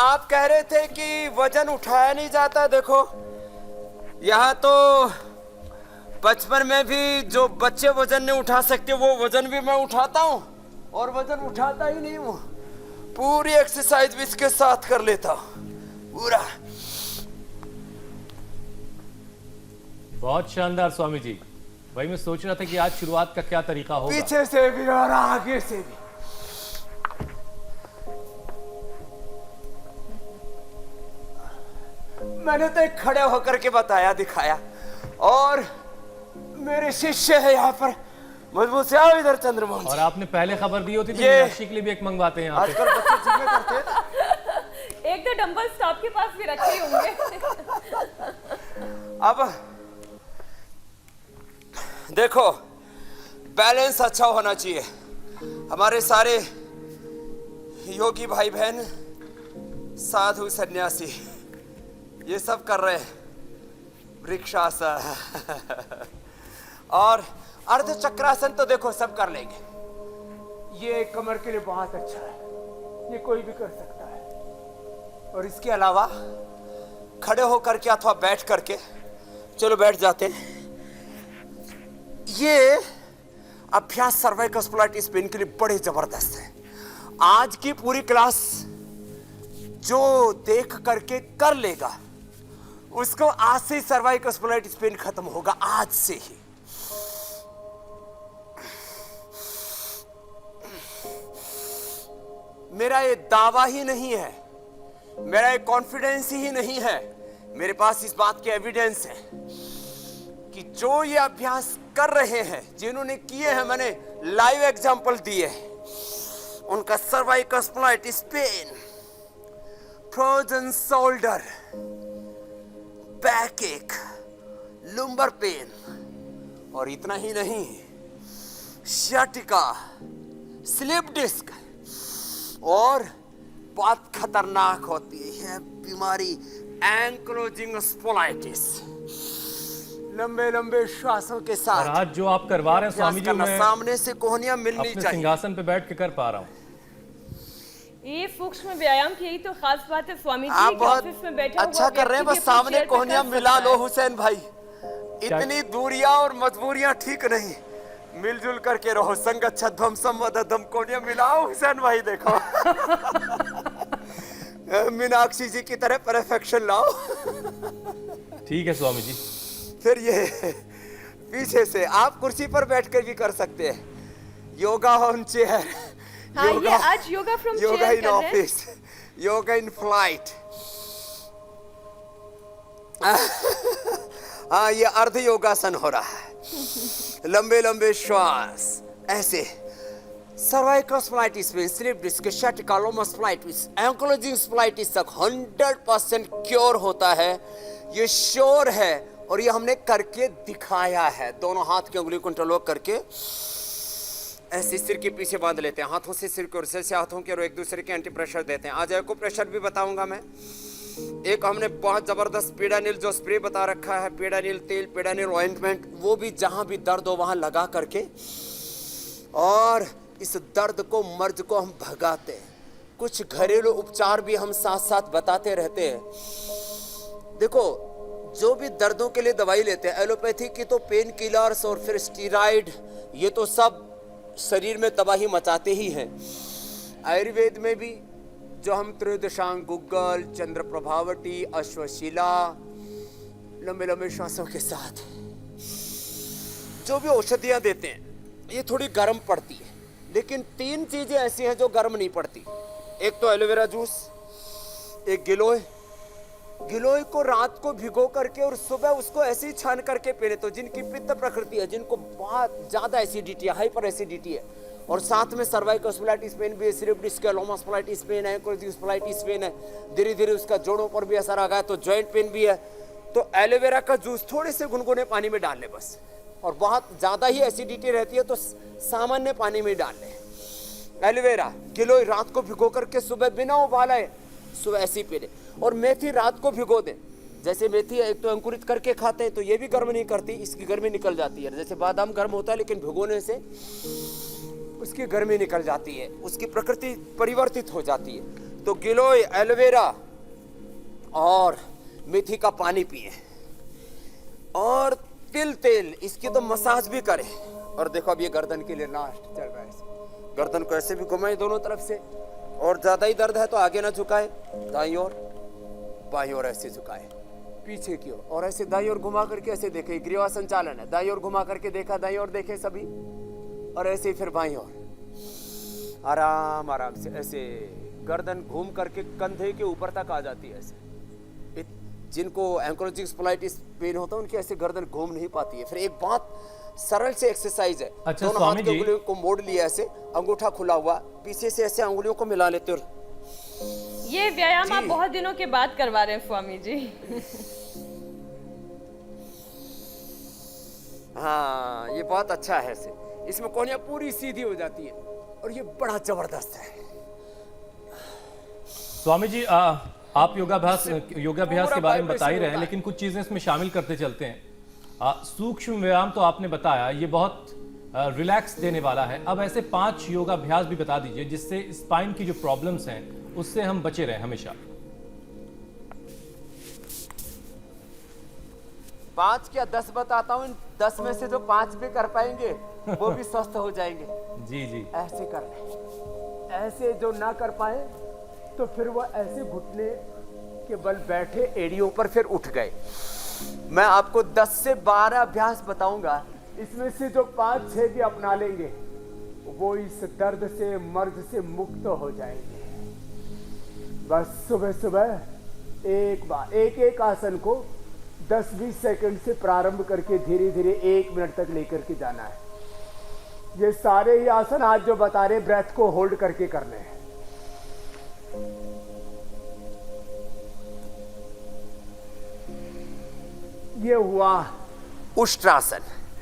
आप कह रहे थे कि वजन उठाया नहीं जाता। देखो यहाँ तो बचपन में भी जो बच्चे वजन नहीं उठा सकते वो वजन भी मैं उठाता हूँ, और वजन उठाता ही नहीं हूँ, पूरी एक्सरसाइज भी इसके साथ कर लेता हूँ पूरा। बहुत शानदार स्वामी जी। भाई मैं सोच रहा था कि आज शुरुआत का क्या तरीका होगा। पीछे से भी और आगे से भी। मैंने तो एक खड़े होकर के बताया, दिखाया, और मेरे शिष्य है यहाँ पर मजबूत से। आओ इधर चंद्रमोहन। और आपने पहले खबर दी होती तो ये मीनाक्षी के लिए भी एक मंगवाते हैं यहाँ पे। आजकल बच्चे जिम में करते हैं। एक तो डंबल्स आपके पास भी रखे ही होंगे। अब देखो, बैलेंस अच्छा होना चाहिए। हमारे सारे योगी भाई बहन, साधु सन्यासी ये सब कर रहे हैं वृक्षासन और अर्ध चक्रासन तो देखो सब कर लेंगे। ये कमर के लिए बहुत अच्छा है, ये कोई भी कर सकता है। और इसके अलावा खड़े होकर के अथवा बैठ करके, चलो बैठ जाते हैं। ये अभ्यास सर्वाइकल स्प्लाइटिस पेन के लिए बड़े जबरदस्त है। आज की पूरी क्लास जो देख करके कर लेगा उसको आज से ही सर्वाइकल स्प्लाइटिस पेन खत्म होगा, आज से ही। मेरा ये दावा ही नहीं है, मेरा ये कॉन्फिडेंस ही नहीं है, मेरे पास इस बात के एविडेंस है कि जो ये अभ्यास कर रहे हैं, जिन्होंने किए हैं, मैंने लाइव एग्जांपल दिए हैं, उनका cervical spondylitis pain, frozen shoulder, back ache, lumbar pain, और इतना ही नहीं, sciatica, स्लिप डिस्क, और बहुत खतरनाक होती है बीमारी एंक्लोजिंग स्पोलाइटिस, लंबे लंबे श्वासों के और साथ। आज जो आप करवा रहे हैं स्वामी जी, मैं सामने से कोहनियां मिलनी अपने चाहिए। सिंहासन पे बैठ के कर पा रहा हूँ। ये सूक्ष्म व्यायाम की यही तो खास बात है स्वामी जी, आप कि बहुत ऑफिस में बैठा अच्छा हुआ कर रहे हैं, व्यक्ति बस भी अपनी सामने चेयर पे कोहनियां कर मिला सकता लो है। हुसैन भाई। इतनी दूरियां और मजबूरियां ठीक नहीं, मिलजुल करके रहो। संगत छद्म संवदम, कोहनियां मिलाओ हुसैन भाई। देखो मीनाक्षी जी की तरह परफेक्शन लाओ। ठीक है स्वामी जी। फिर ये पीछे से आप कुर्सी पर बैठकर भी कर सकते हैं। योगा ऑन चेयर, हाँ, ये आज yoga from yoga chair in कर रहे हैं। Office, yoga in flight. हाँ, ये अर्ध योगासन हो रहा है। लंबे लंबे श्वास ऐसे। सर्वाइकल स्प्लाइटिस में slip disc, sciatica, lumbar sphincter, ankylosing spondylitis तक 100% क्योर होता है, ये श्योर है। और ये हमने करके दिखाया है। दोनों हाथ की उंगली को इंटरलॉक करके ऐसे सिर के पीछे बांध लेते हैं, हाथों से सिर के और सिर से हाथों के, और एक दूसरे के एंटी प्रेशर देते हैं। आज को प्रेशर भी बताऊंगा मैं। एक हमने बहुत जबरदस्त पीडानिल जो स्प्रे बता रखा है, पीडानिल तेल, पीडानिल ऑइंटमेंट, वो भी जहां भी दर्द हो वहां लगा करके, और इस दर्द को, मर्ज को हम भगाते हैं। कुछ घरेलू उपचार भी हम साथ साथ बताते रहते हैं। देखो, जो भी दर्दों के लिए दवाई लेते हैं, एलोपैथी की तो पेन किलर्स और फिर स्टीराइड, ये तो सब शरीर में तबाही मचाते ही हैं। आयुर्वेद में भी जो हम त्रयोदशांग, गुग्गल, चंद्र प्रभावटी, अश्वशिला, लंबे लंबे श्वासों के साथ जो भी औषधियां देते हैं, ये थोड़ी गर्म पड़ती है, लेकिन 3 चीजें ऐसी हैं जो गर्म नहीं पड़ती। एक तो एलोवेरा जूस, एक गिलोय। गिलोय को रात को भिगो करके और सुबह उसको ऐसे ही छान करके पी ले, तो जिनकी पित्त प्रकृति है, जिनको बहुत ज्यादा एसिडिटी है, हाइपर एसिडिटी है, और साथ में सर्वाइकल स्प्लाइटिस पेन भी है, स्लिप डिस्क है, लोमा स्प्लाइटिस पेन है, एंक्लोजिंग स्प्लाइटिस पेन है, धीरे धीरे उसका जोड़ों पर भी असर आ गया, तो जॉइंट पेन भी है, तो एलोवेरा का जूस थोड़े से गुनगुने पानी में डाल ले बस। और बहुत ज्यादा ही एसिडिटी रहती है तो सामान्य पानी में डाल ले। एलोवेरा, गिलोय रात को भिगो करके सुबह बिना उबाले सुबह ऐसी पी ले। और मेथी रात को भिगो दे। जैसे मेथी एक तो अंकुरित करके खाते हैं तो ये भी गर्म नहीं करती, इसकी गर्मी निकल जाती है। जैसे बादाम गर्म होता है लेकिन भिगोने से उसकी गर्मी निकल जाती है, उसकी प्रकृति परिवर्तित हो जाती है। तो गिलोय, एलोवेरा और मेथी का पानी पिए और तिल तेल इसकी तो मसाज भी करें। और देखो अब ये गर्दन के लिए लास्ट चल रहा है। गर्दन को ऐसे भी घुमाए दोनों तरफ से, और ज्यादा ही दर्द है तो आगे ना झुकाए, दाईं ओर बाईं ओर ऐसे झुकाए, पीछे की ओर, और ऐसे दाईं ओर घुमा करके ऐसे देखे, ग्रीवा संचालन है, दाईं ओर घुमा करके देखा, दाईं ओर देखे सभी, और ऐसे ही फिर बाईं ओर आराम आराम से ऐसे गर्दन घूम करके कंधे के ऊपर तक आ जाती है ऐसे। जिनको एंकोलॉजिक स्पॉलाइटिस पेन होता है उनकी ऐसे गर्दन घूम नहीं पाती है। फिर एक बहुत सरल से एक्सरसाइज है। अच्छा, दोनों हाथ स्वामी की जी। उंगलियों को मोड़ लिया ऐसे, अंगूठा खुला हुआ, पीछे से ऐसे अंगुलियों को मिला लेते हो। ये व्यायाम आप जी। बहुत दिनों के बाद करवा रहे हैं स्वामी जी। हाँ, ये बहुत अच्छा है ऐसे। इसमें कोहनियाँ पूरी सीधी हो जाती है और ये बड़ा जबरदस्त है। स्वामी जी, आप योगाभ्यास के बारे में बता ही रहे हैं, होता है। लेकिन कुछ चीजें इसमें शामिल करते चलते हैं। सूक्ष्म व्यायाम तो आपने बताया, ये बहुत रिलैक्स देने वाला है। अब ऐसे 5 योगाभ्यास भी बता दीजिए जिससे स्पाइन की जो प्रॉब्लम्स हैं उससे हम बचे रहें हमेशा। 5 क्या 10 बताता हूँ, इन 10 में से जो 5 भी कर पाएंगे वो भी स्वस्थ हो जाएंगे। जी जी। ऐसे करना, ऐसे जो ना कर पाए तो फिर वो ऐसे घुटने के बल बैठे, एड़ियों पर फिर उठ गए। मैं आपको 10 से 12 अभ्यास बताऊंगा, इसमें से जो 5-6 भी अपना लेंगे वो इस दर्द से, मर्ज से मुक्त हो जाएंगे। बस सुबह सुबह एक बार एक आसन को 10-20 सेकंड से प्रारंभ करके धीरे धीरे 1 मिनट तक लेकर के जाना है। ये सारे ही आसन आज जो बता रहे, ब्रेथ को होल्ड करके करने हैं। ये हुआ उष्ट्रासन।